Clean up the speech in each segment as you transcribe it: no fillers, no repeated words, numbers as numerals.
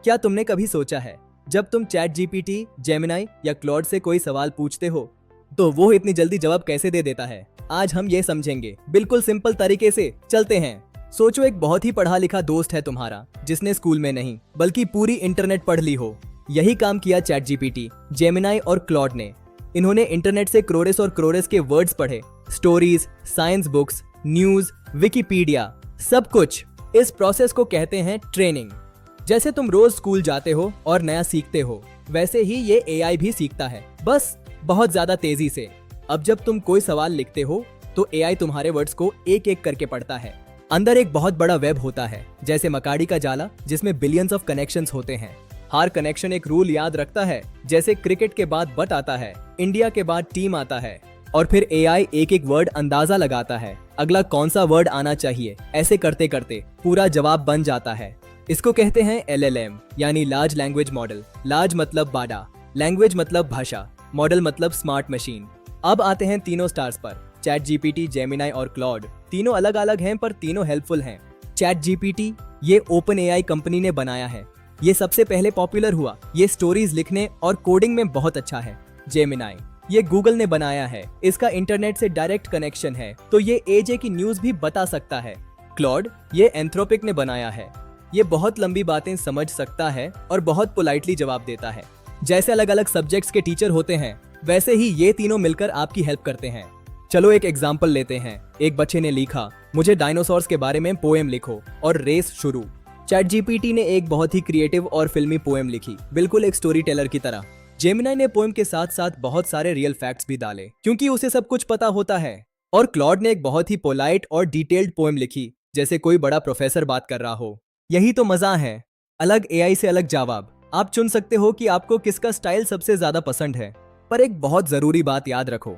क्या तुमने कभी सोचा है, जब तुम चैट जीपीटी, जेमिनाई या क्लॉड से कोई सवाल पूछते हो तो वो इतनी जल्दी जवाब कैसे दे देता है? आज हम ये समझेंगे, बिल्कुल सिंपल तरीके से। चलते हैं। सोचो एक बहुत ही पढ़ा लिखा दोस्त है तुम्हारा, जिसने स्कूल में नहीं बल्कि पूरी इंटरनेट पढ़ ली हो। यही काम किया चैट जीपीटी, जेमिनाई और क्लॉड ने। इन्होंने इंटरनेट से क्रोरेस और क्रोरेस के वर्ड्स पढ़े, stories, science books, news, Wikipedia, सब कुछ। इस प्रोसेस को कहते हैं ट्रेनिंग। जैसे तुम रोज स्कूल जाते हो और नया सीखते हो, वैसे ही ये एआई भी सीखता है, बस बहुत ज्यादा तेजी से। अब जब तुम कोई सवाल लिखते हो तो एआई तुम्हारे वर्ड्स को एक एक करके पढ़ता है। अंदर एक बहुत बड़ा वेब होता है, जैसे मकाड़ी का जाला, जिसमें बिलियंस ऑफ कनेक्शंस होते हैं। हर कनेक्शन एक रूल याद रखता है, जैसे क्रिकेट के बाद बट आता है, इंडिया के बाद टीम आता है, और फिर एआई एक एक वर्ड अंदाजा लगाता है, अगला कौन सा वर्ड आना चाहिए। ऐसे करते करते पूरा जवाब बन जाता है। इसको कहते हैं LLM, यानी लार्ज लैंग्वेज मॉडल। लार्ज मतलब बड़ा, लैंग्वेज मतलब भाषा, मॉडल मतलब स्मार्ट मशीन। अब आते हैं तीनों स्टार्स पर, चैट जीपीटी, जेमिनाई और क्लॉड। तीनों अलग अलग हैं पर तीनों हेल्पफुल हैं। चैट जीपीटी ये ओपन एआई कंपनी ने बनाया है, ये सबसे पहले पॉपुलर हुआ। ये स्टोरीज लिखने और कोडिंग में बहुत अच्छा है। जेमिनाई ये गूगल ने बनाया है, इसका इंटरनेट से डायरेक्ट कनेक्शन है, तो ये एजे की न्यूज भी बता सकता है। क्लॉड ये एंथ्रोपिक ने बनाया है, ये बहुत लंबी बातें समझ सकता है और बहुत पोलाइटली जवाब देता है। जैसे अलग अलग सब्जेक्ट्स के टीचर होते हैं, वैसे ही ये तीनों मिलकर आपकी हेल्प करते हैं। चलो एक एग्जाम्पल लेते हैं। एक बच्चे ने लिखा, मुझे डायनासोर्स के बारे में पोएम लिखो, और रेस शुरू। चैट जीपीटी ने एक बहुत ही क्रिएटिव और फिल्मी पोएम लिखी, बिल्कुल एक स्टोरी टेलर की तरह। जेमिनाई ने पोएम के साथ साथ बहुत सारे रियल फैक्ट्स भी डाले, क्योंकि उसे सब कुछ पता होता है। और क्लॉड ने एक बहुत ही पोलाइट और डिटेल्ड पोएम लिखी, जैसे कोई बड़ा प्रोफेसर बात कर रहा हो। यही तो मजा है, अलग एआई से अलग जवाब। आप चुन सकते हो कि आपको किसका स्टाइल सबसे ज्यादा पसंद है। पर एक बहुत जरूरी बात याद रखो,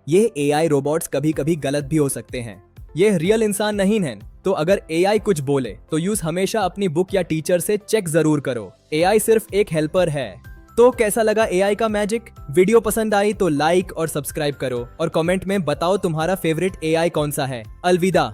ये एआई रोबोट्स कभी कभी गलत भी हो सकते हैं। ये रियल इंसान नहीं है, तो अगर एआई कुछ बोले तो यूज हमेशा अपनी बुक या टीचर से चेक जरूर करो। एआई सिर्फ एक हेल्पर है। तो कैसा लगा एआई का मैजिक? वीडियो पसंद आई तो लाइक और सब्सक्राइब करो, और कमेंट में बताओ तुम्हारा फेवरेट एआई कौन सा है। अलविदा।